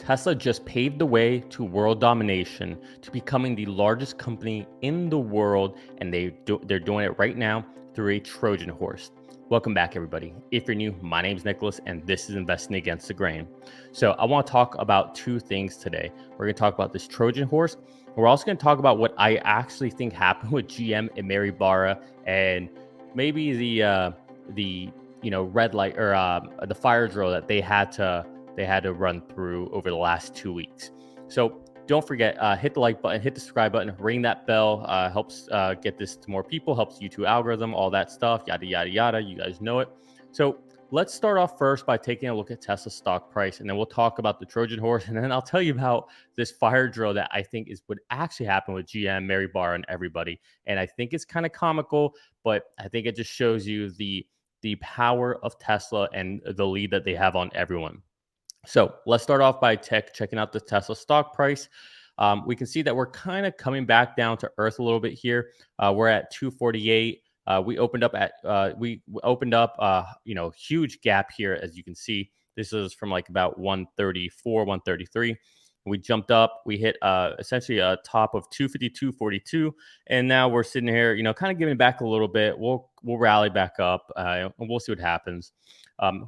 Tesla just paved the way to world domination, to becoming the largest company in the world, and they're doing it right now through a Trojan horse. Welcome back, everybody. If you're new, my name is Nicholas, and this is Investing Against the Grain. So I want to talk about two things today. We're going to talk about this Trojan horse. We're also going to talk about what I actually think happened with GM and Mary Barra, and maybe the red light or the fire drill that they had to run through over the last 2 weeks. So don't forget, hit the like button, hit the subscribe button, ring that bell. Helps get this to more people, helps YouTube algorithm, all that stuff, yada, yada, yada. You guys know it. So let's start off first by taking a look at Tesla's stock price, and then we'll talk about the Trojan horse, and then I'll tell you about this fire drill that I think is what actually happened with GM, Mary Barra, and everybody. And I think it's kind of comical, but I think it just shows you the power of Tesla and the lead that they have on everyone. So let's start off by checking out the Tesla stock price. We can see that we're kind of coming back down to earth a little bit here. We're at 248. We opened up huge gap here, as you can see. This is from like about 134, 133. We jumped up. We hit essentially a top of 252.42, and now we're sitting here, kind of giving back a little bit. We'll rally back up, and we'll see what happens.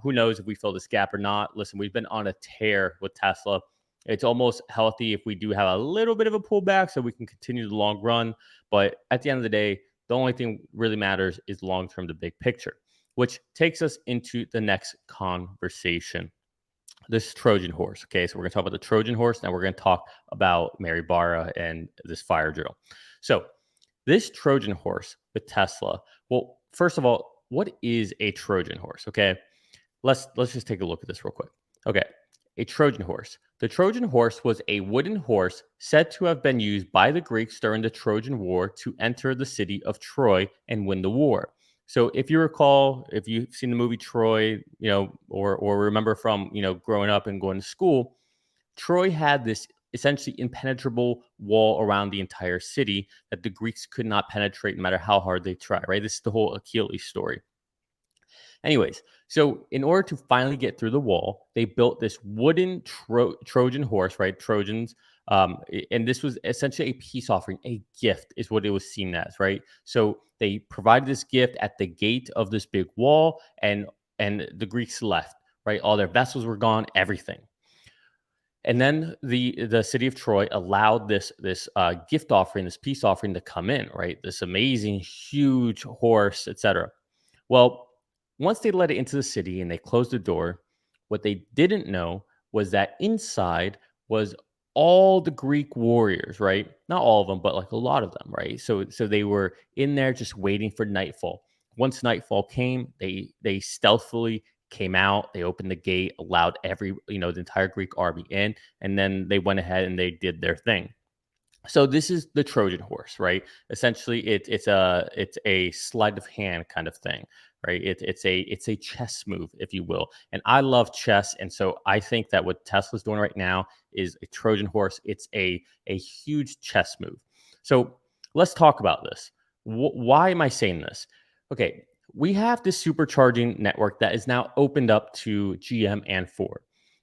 Who knows if we fill this gap or not? Listen, we've been on a tear with Tesla. It's almost healthy if we do have a little bit of a pullback so we can continue the long run. But at the end of the day, the only thing really matters is long-term, the big picture, which takes us into the next conversation. This Trojan horse. Okay, so we're going to talk about the Trojan horse. Now we're going to talk about Mary Barra and this fire drill. So this Trojan horse with Tesla. Well, first of all, what is a Trojan horse? Okay, let's just take a look at this real quick. Okay, a Trojan horse. The Trojan horse was a wooden horse said to have been used by the Greeks during the Trojan War to enter the city of Troy and win the war. So if you recall, if you've seen the movie Troy, or remember from, growing up and going to school, Troy had this essentially impenetrable wall around the entire city that the Greeks could not penetrate no matter how hard they tried, right? This is the whole Achilles story. Anyways, so in order to finally get through the wall, they built this wooden Trojan horse, right? Trojans. And this was essentially a peace offering, a gift is what it was seen as, right? So they provided this gift at the gate of this big wall, and the Greeks left, right? All their vessels were gone, everything. And then the city of Troy allowed this gift offering, this peace offering to come in, right? This amazing, huge horse, etc. Well, once they let it into the city and they closed the door, what they didn't know was that inside was all the Greek warriors, right? Not all of them, but like a lot of them, right? So they were in there just waiting for nightfall. Once nightfall came, they stealthily came out, they opened the gate, allowed the entire Greek army in, and then they went ahead and they did their thing. So this is the Trojan horse, right? Essentially, it's a sleight of hand kind of thing, right? It's a chess move, if you will. And I love chess, and so I think that what Tesla's doing right now is a Trojan horse. It's a huge chess move. So let's talk about this. Why am I saying this? Okay, we have this supercharging network that is now opened up to GM and Ford.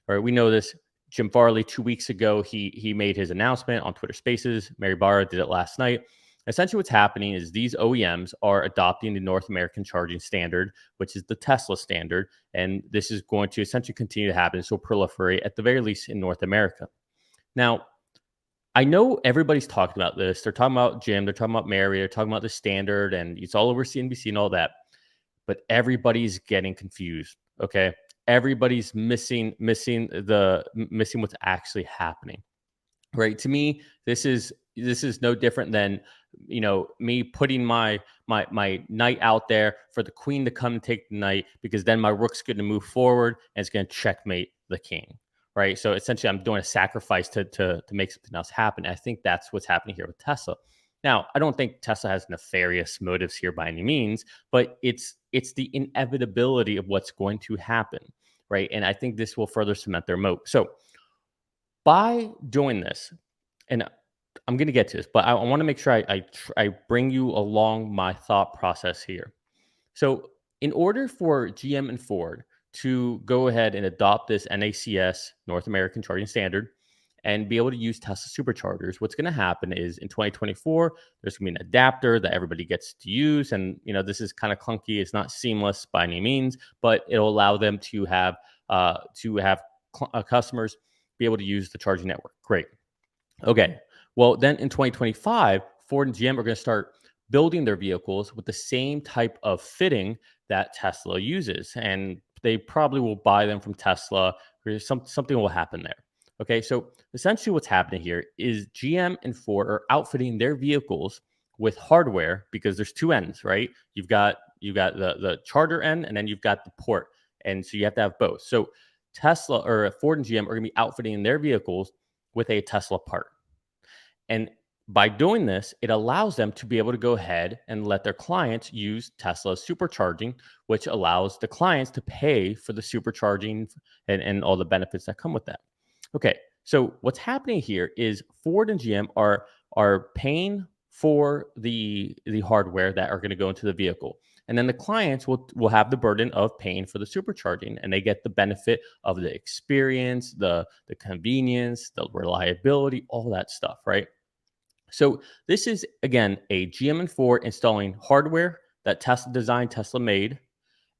All right, we know this. Jim Farley 2 weeks ago, he made his announcement on Twitter Spaces. Mary Barra did it last night. Essentially, what's happening is these OEMs are adopting the North American charging standard, which is the Tesla standard, and this is going to essentially continue to happen. So proliferate at the very least in North America. Now, I know everybody's talking about this. They're talking about Jim. They're talking about Mary. They're talking about the standard, and it's all over CNBC and all that. But everybody's getting confused. Okay, everybody's missing what's actually happening, right? To me, this is no different than me putting my knight out there for the queen to come and take the knight, because then my rook's going to move forward and it's going to checkmate the king, right? So essentially, I'm doing a sacrifice to make something else happen. I think that's what's happening here with Tesla. Now, I don't think Tesla has nefarious motives here by any means, but it's the inevitability of what's going to happen, right? And I think this will further cement their moat. So by doing this, and I'm going to get to this, but I want to make sure I bring you along my thought process here. So in order for GM and Ford to go ahead and adopt this NACS, North American Charging Standard, and be able to use Tesla superchargers. What's going to happen is in 2024, there's going to be an adapter that everybody gets to use. And, this is kind of clunky. It's not seamless by any means, but it'll allow them to have customers be able to use the charging network. Great. Okay. Well, then in 2025, Ford and GM are going to start building their vehicles with the same type of fitting that Tesla uses. And they probably will buy them from Tesla, or something will happen there. Okay. So essentially what's happening here is GM and Ford are outfitting their vehicles with hardware, because there's two ends, right? You've got the charger end, and then you've got the port. And so you have to have both. So Tesla, or Ford and GM, are going to be outfitting their vehicles with a Tesla part. And by doing this, it allows them to be able to go ahead and let their clients use Tesla supercharging, which allows the clients to pay for the supercharging and all the benefits that come with that. Okay, so what's happening here is Ford and GM are paying for the hardware that are going to go into the vehicle. And then the clients will have the burden of paying for the supercharging, and they get the benefit of the experience, the convenience, the reliability, all that stuff, right? So this is, again, a GM and Ford installing hardware that Tesla designed, Tesla made,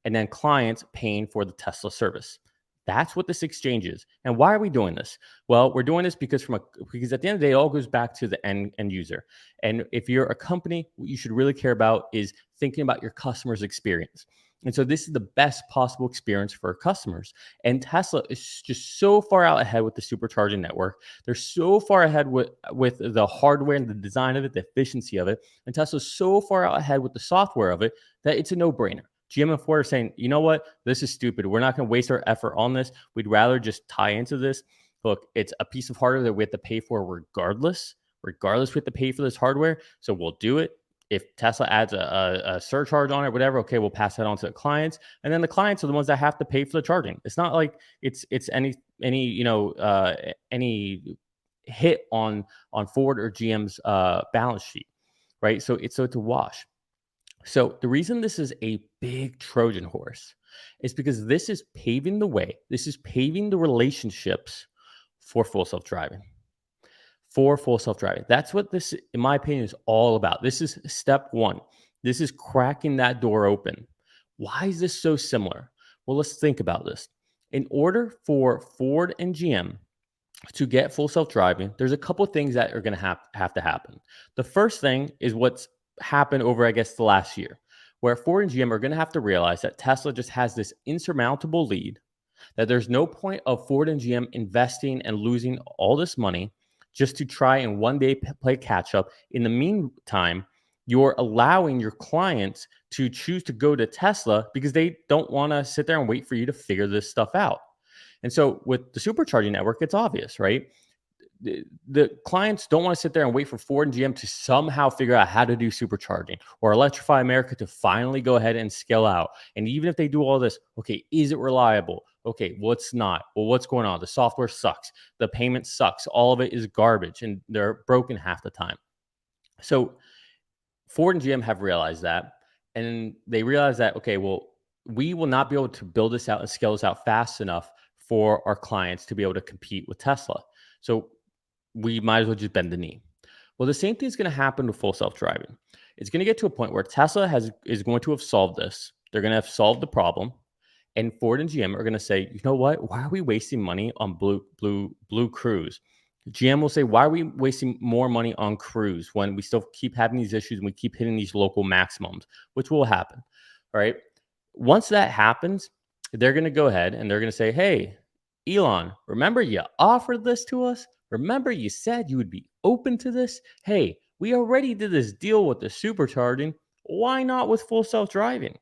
and then clients paying for the Tesla service. That's what this exchange is. And why are we doing this? Well, we're doing this because because at the end of the day, it all goes back to the end user. And if you're a company, what you should really care about is thinking about your customer's experience. And so this is the best possible experience for customers. And Tesla is just so far out ahead with the supercharging network. They're so far ahead with the hardware and the design of it, the efficiency of it. And Tesla's so far out ahead with the software of it that it's a no-brainer. GM and Ford are saying, you know what? This is stupid. We're not going to waste our effort on this. We'd rather just tie into this. Look, it's a piece of hardware that we have to pay for regardless. Regardless, we have to pay for this hardware. So we'll do it. If Tesla adds a surcharge on it, whatever, okay, we'll pass that on to the clients. And then the clients are the ones that have to pay for the charging. It's not like it's any hit on Ford or GM's balance sheet, right? So it's a wash. So the reason this is a big Trojan horse is because this is paving the way. This is paving the relationships for full self-driving. For full self-driving. That's what this, in my opinion, is all about. This is step one. This is cracking that door open. Why is this so similar? Well, let's think about this. In order for Ford and GM to get full self-driving, there's a couple of things that are going to have to happen. The first thing is what's happened over, I guess, the last year, where Ford and GM are going to have to realize that Tesla just has this insurmountable lead, that there's no point of Ford and GM investing and losing all this money just to try and one day play catch up. In the meantime, you're allowing your clients to choose to go to Tesla because they don't want to sit there and wait for you to figure this stuff out. And so with the supercharging network, it's obvious, right? The clients don't want to sit there and wait for Ford and GM to somehow figure out how to do supercharging or electrify America to finally go ahead and scale out. And even if they do all this, okay, is it reliable? Okay, what's not? Well, what's going on? The software sucks. The payment sucks. All of it is garbage, and they're broken half the time. So Ford and GM have realized that, and they realize that, okay, well, we will not be able to build this out and scale this out fast enough for our clients to be able to compete with Tesla. So we might as well just bend the knee. Well, the same thing is going to happen with full self-driving. It's going to get to a point where Tesla is going to have solved this. They're going to have solved the problem. And Ford and GM are going to say, you know what? Why are we wasting money on Blue Cruise? GM will say, why are we wasting more money on Cruise when we still keep having these issues and we keep hitting these local maximums, which will happen. All right. Once that happens, they're going to go ahead and they're going to say, hey, Elon, remember you offered this to us? Remember you said you would be open to this? Hey, we already did this deal with the supercharging. Why not with full self-driving?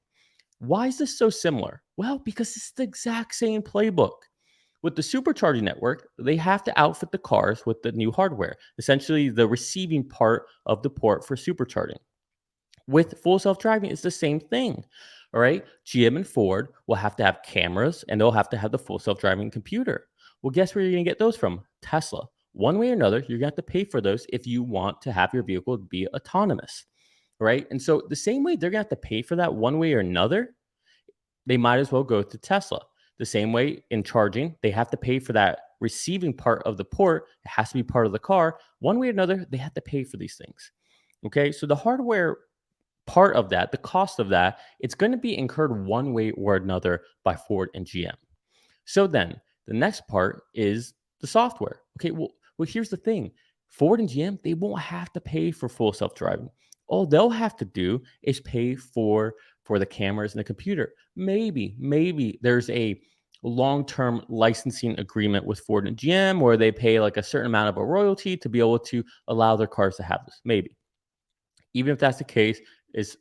Why is this so similar? Well, because it's the exact same playbook. With the supercharging network, they have to outfit the cars with the new hardware, essentially the receiving part of the port for supercharging. With full self-driving, it's the same thing. All right. GM and Ford will have to have cameras and they'll have to have the full self-driving computer. Well, guess where you're going to get those from? Tesla. One way or another, you're going to have to pay for those if you want to have your vehicle be autonomous. Right. And so the same way they're going to have to pay for that one way or another, they might as well go to Tesla. The same way in charging, they have to pay for that receiving part of the port. It has to be part of the car. One way or another, they have to pay for these things. Okay, so the hardware part of that, the cost of that, it's going to be incurred one way or another by Ford and GM. So then the next part is the software. Okay, well, here's the thing. Ford and GM, they won't have to pay for full self-driving. All they'll have to do is pay for the cameras and the computer. Maybe there's a long-term licensing agreement with Ford and GM where they pay like a certain amount of a royalty to be able to allow their cars to have this. Maybe. Even if that's the case, it's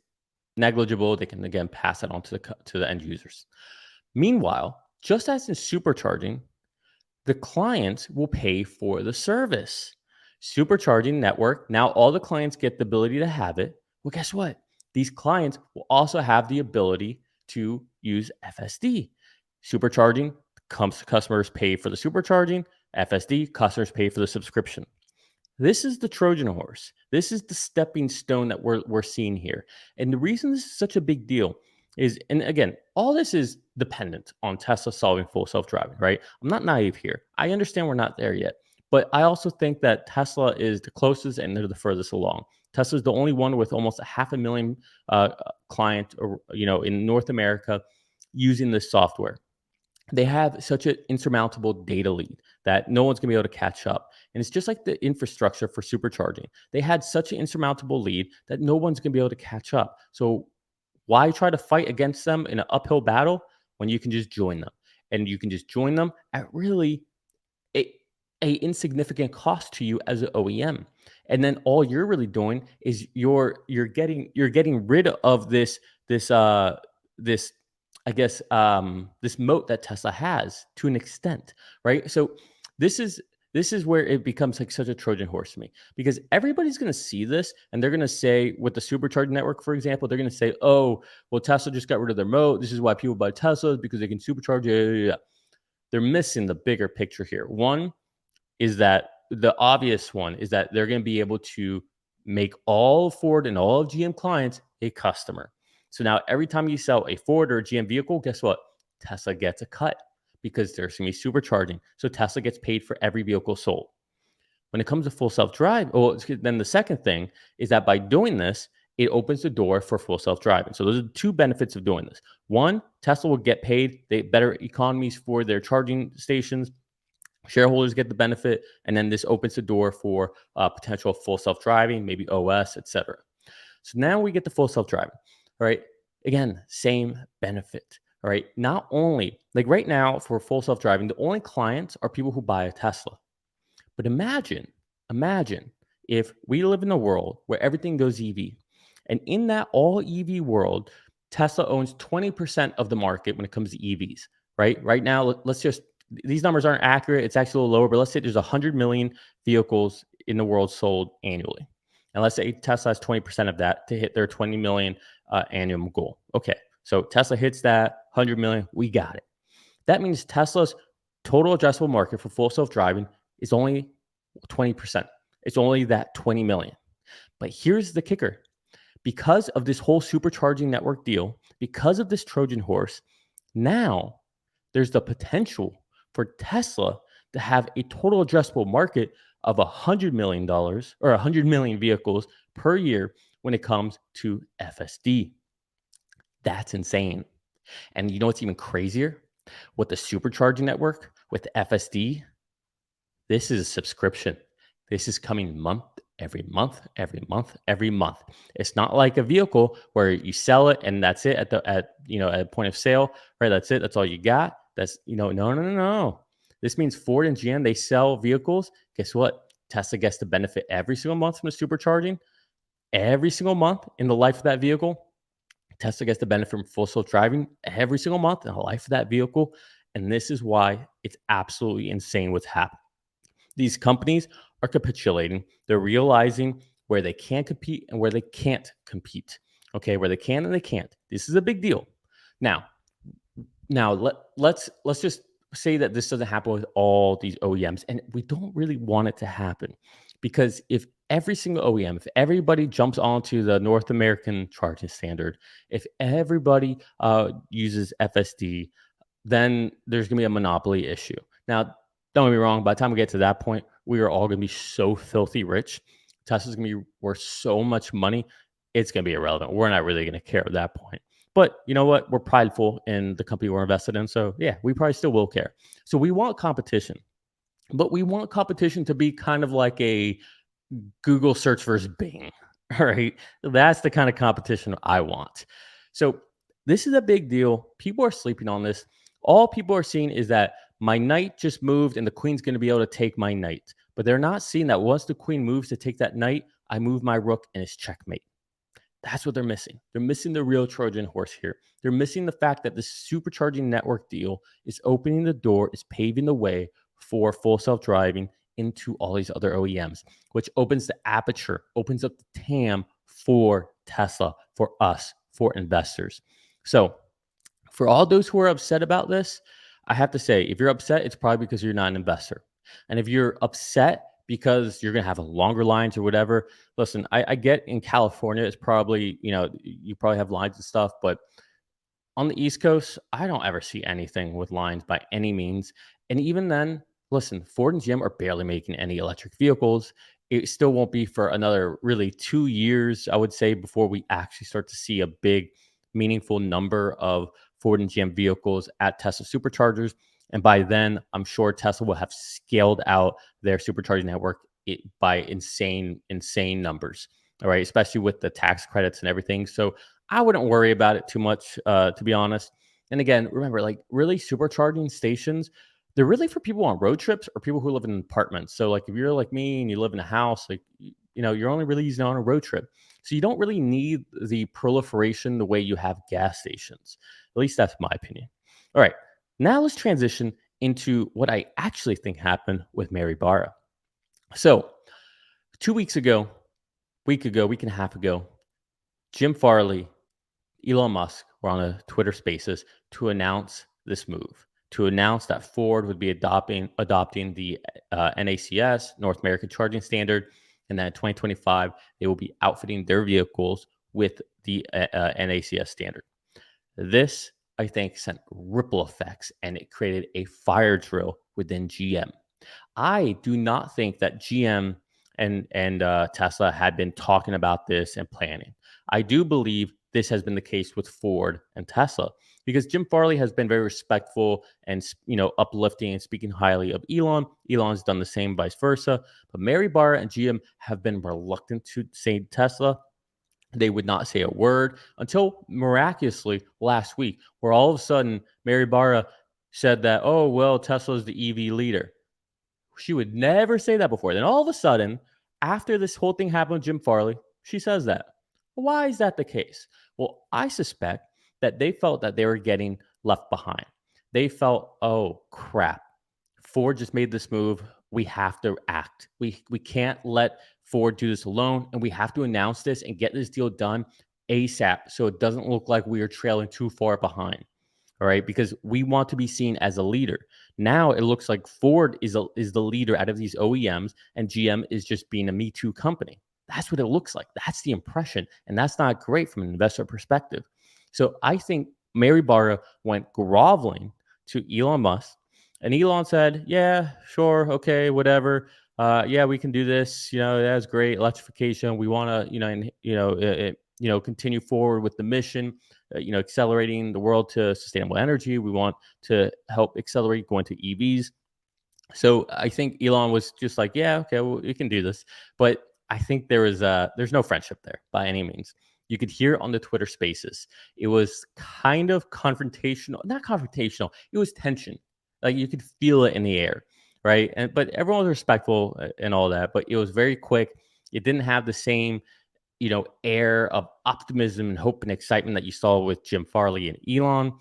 negligible. They can again pass it on to the end users. Meanwhile, just as in supercharging, the clients will pay for the service. Supercharging network, now all the clients get the ability to have it. Well, guess what? These clients will also have the ability to use FSD. Supercharging, customers pay for the supercharging. FSD, customers pay for the subscription. This is the Trojan horse. This is the stepping stone that we're seeing here. And the reason this is such a big deal is, and again, all this is dependent on Tesla solving full self-driving, right? I'm not naive here. I understand we're not there yet, but I also think that Tesla is the closest and they're the furthest along. Tesla's the only one with almost 500,000 client, or in North America using this software. They have such an insurmountable data lead that no one's going to be able to catch up. And it's just like the infrastructure for supercharging. They had such an insurmountable lead that no one's going to be able to catch up. So why try to fight against them in an uphill battle when you can just join them? And you can just join them at really a insignificant cost to you as an OEM. And then all you're really doing is you're getting rid of this I guess this moat that Tesla has to an extent, right? So this is where it becomes like such a Trojan horse to me, because everybody's going to see this and they're going to say, with the supercharging network, for example, they're going to say, oh, well, Tesla just got rid of their moat. This is why people buy Teslas, because they can supercharge. Yeah. They're missing the bigger picture here. One is that the obvious one is that they're going to be able to make all Ford and all of GM clients a customer. So now every time you sell a Ford or a GM vehicle, guess what? Tesla gets a cut because there's going to be supercharging. So Tesla gets paid for every vehicle sold. When it comes to full self-drive, then the second thing is that by doing this, it opens the door for full self-driving. So those are the two benefits of doing this. One, Tesla will get paid. They better economies for their charging stations. Shareholders get the benefit, and then this opens the door for potential full self-driving, maybe OS, etc. So now we get the full self-driving. All right. Again, same benefit. All right. Not only, like right now for full self-driving, the only clients are people who buy a Tesla. But imagine if we live in a world where everything goes EV, and in that all EV world, Tesla owns 20% of the market when it comes to EVs. Right now, let's just, these numbers aren't accurate. It's actually a little lower, but let's say there's 100 million vehicles in the world sold annually. And let's say Tesla has 20% of that to hit their 20 million annual goal. Okay, so Tesla hits that 100 million. We got it. That means Tesla's total addressable market for full self-driving is only 20%. It's only that 20 million. But here's the kicker. Because of this whole supercharging network deal, because of this Trojan horse, now there's the potential for Tesla to have a total addressable market of $100 million or 100 million vehicles per year when it comes to FSD. That's insane. And you know what's even crazier? With the supercharging network, with FSD, this is a subscription. This is coming every month. It's not like a vehicle where you sell it and that's it at point of sale, right? That's it. That's all you got. That's, no. This means Ford and GM, they sell vehicles. Guess what? Tesla gets to benefit every single month from the supercharging. Every single month in the life of that vehicle, Tesla gets to benefit from full self-driving every single month in the life of that vehicle. And this is why it's absolutely insane what's happening. These companies are capitulating. They're realizing where they can compete and where they can't compete. Okay, where they can and they can't. This is a big deal. Now let's just say that this doesn't happen with all these OEMs, and we don't really want it to happen, because if every single OEM, if everybody jumps onto the North American charging standard, if everybody uses FSD, then there's going to be a monopoly issue. Now, don't get me wrong, by the time we get to that point, we are all going to be so filthy rich. Tesla's going to be worth so much money, it's going to be irrelevant. We're not really going to care at that point. But you know what? We're prideful in the company we're invested in. So, yeah, we probably still will care. So, we want competition, but we want competition to be kind of like a Google search versus Bing. All right. That's the kind of competition I want. So this is a big deal. People are sleeping on this. All people are seeing is that my knight just moved and the queen's going to be able to take my knight. But they're not seeing that once the queen moves to take that knight, I move my rook and it's checkmate. That's what they're missing. They're missing the real Trojan horse here. They're missing the fact that the supercharging network deal is opening the door, is paving the way for full self-driving into all these other OEMs, which opens the aperture, opens up the TAM for Tesla, for us, for investors. So for all those who are upset about this, I have to say, if you're upset, it's probably because you're not an investor. And if you're upset because you're going to have a longer lines or whatever, listen, I get in California, it's probably, you probably have lines and stuff, but on the East Coast, I don't ever see anything with lines by any means. And even then, listen, Ford and GM are barely making any electric vehicles. It still won't be for another really 2 years, I would say, before we actually start to see a big, meaningful number of Ford and GM vehicles at Tesla superchargers. And by then, I'm sure Tesla will have scaled out their supercharging network by insane numbers. All right, especially with the tax credits and everything. So I wouldn't worry about it too much, to be honest. And again, remember, like really supercharging stations, they're really for people on road trips or people who live in apartments. So like if you're like me and you live in a house, like you're only really using it on a road trip. So you don't really need the proliferation the way you have gas stations. At least that's my opinion. All right. Now let's transition into what I actually think happened with Mary Barra. So 2 weeks ago, week and a half ago, Jim Farley, Elon Musk were on a Twitter Spaces to announce this move, to announce that Ford would be adopting the NACS, North American Charging Standard, and that in 2025 they will be outfitting their vehicles with the NACS standard. This, I think, sent ripple effects and it created a fire drill within GM. I do not think that GM and Tesla had been talking about this and planning. I do believe this has been the case with Ford and Tesla because Jim Farley has been very respectful and uplifting and speaking highly of Elon. Elon's done the same, vice versa. But Mary Barra and GM have been reluctant to say Tesla. They would not say a word until miraculously last week, where all of a sudden Mary Barra said that, oh, well, Tesla's the EV leader. She would never say that before. Then all of a sudden, after this whole thing happened with Jim Farley, she says that. Why is that the case? Well, I suspect that they felt that they were getting left behind. They felt, oh crap, Ford just made this move. We have to act. We can't let Ford do this alone, and we have to announce this and get this deal done ASAP so it doesn't look like we are trailing too far behind. All right, because we want to be seen as a leader. Now it looks like Ford is the leader out of these OEMs, and GM is just being a Me Too company. That's what it looks like. That's the impression, and that's not great from an investor perspective. So I think Mary Barra went groveling to Elon Musk, and Elon said, "Yeah, sure, okay, whatever. Yeah, we can do this. That's great. Electrification. We want to, continue forward with the mission." Accelerating the world to sustainable energy. We want to help accelerate going to EVs. So I think Elon was just like, yeah, okay, well, we can do this. But I think there's no friendship there by any means. You could hear on the Twitter Spaces, it was kind of confrontational, not confrontational. It was tension. Like you could feel it in the air, right? But everyone was respectful and all that. But it was very quick. It didn't have the same air of optimism and hope and excitement that you saw with Jim Farley and Elon.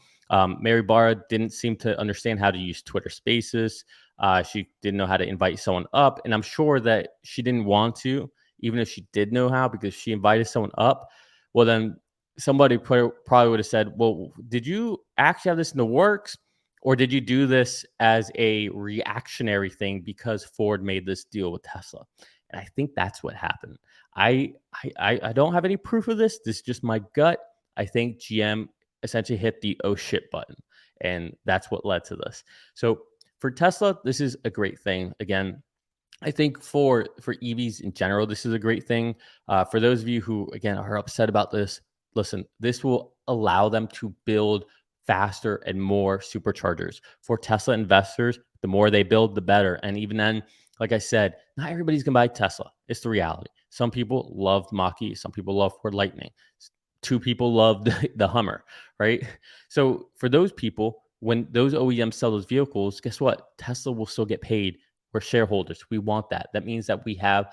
Mary Barra didn't seem to understand how to use Twitter Spaces. She didn't know how to invite someone up. And I'm sure that she didn't want to, even if she did know how, because she invited someone up. Well, then somebody probably would have said, well, did you actually have this in the works? Or did you do this as a reactionary thing because Ford made this deal with Tesla? And I think that's what happened. I don't have any proof of this. This is just my gut. I think GM essentially hit the oh shit button. and that's what led to this. So for Tesla, this is a great thing. Again, I think for EVs in general, this is a great thing. For those of you who again are upset about this, listen, this will allow them to build faster and more superchargers. For Tesla investors, the more they build, the better. And even then, like I said, not everybody's gonna buy Tesla. It's the reality. Some people love Mach-E, some people love Ford Lightning. Two people love the Hummer, right? So for those people, when those OEMs sell those vehicles, guess what? Tesla will still get paid. We're shareholders. We want that. That means that we have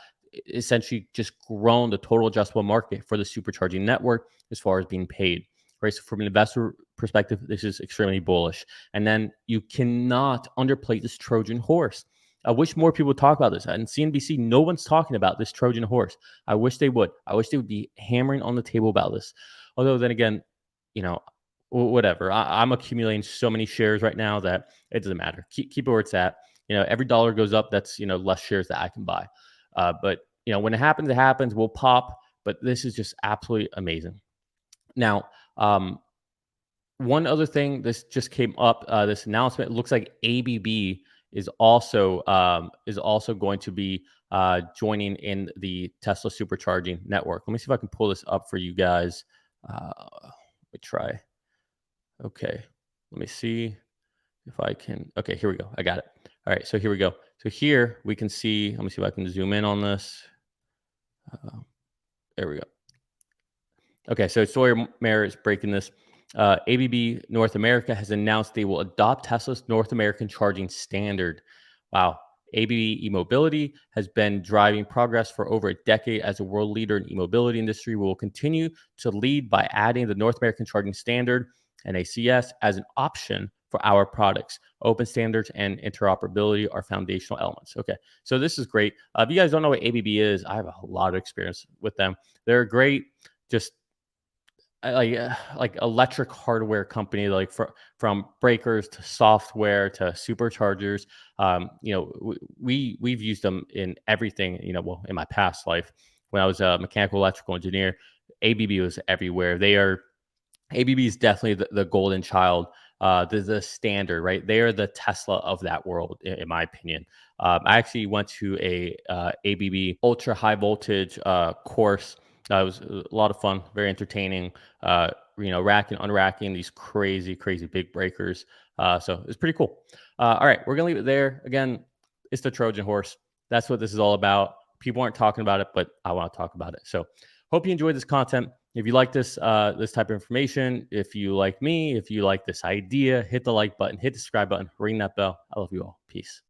essentially just grown the total addressable market for the supercharging network as far as being paid. Right. So from an investor perspective, this is extremely bullish. And then you cannot underplay this Trojan horse. I wish more people would talk about this. And CNBC, no one's talking about this Trojan horse. I wish they would. I wish they would be hammering on the table about this. Although then again, you know, whatever. I'm accumulating so many shares right now that it doesn't matter. Keep it where it's at. Every dollar goes up, that's less shares that I can buy. But when it happens. We'll pop. But this is just absolutely amazing. Now, one other thing, this just came up. This announcement, it looks like ABB is also going to be joining in the Tesla supercharging network. Let me see if I can pull this up for you guys. Let me try. Okay, let me see if I can. Okay, here we go. I got it. All right, so here we go. So here we can see. Let me see if I can zoom in on this. There we go. Okay, so Sawyer Mayer is breaking this. ABB North America has announced they will adopt Tesla's North American charging standard. Wow. ABB e-mobility has been driving progress for over a decade as a world leader in e-mobility industry. We will continue to lead by adding the North American charging standard, NACS, as an option for our products. Open standards and interoperability are foundational elements. Okay, so this is great. If you guys don't know what ABB is, I have a lot of experience with them. They're great, just like electric hardware company, like from breakers to software to superchargers. We've used them in everything. Well, in my past life, when I was a mechanical electrical engineer, ABB was everywhere. ABB is definitely the golden child, the standard, right? They are the Tesla of that world, in my opinion. I actually went to a ABB ultra high voltage course. It was a lot of fun, very entertaining. Racking, unracking these crazy, crazy big breakers. So it's pretty cool. All right, we're gonna leave it there. Again, it's the Trojan horse. That's what this is all about. People aren't talking about it, but I want to talk about it. So hope you enjoyed this content. If you like this type of information, if you like me, if you like this idea, hit the like button, hit the subscribe button, ring that bell. I love you all. Peace.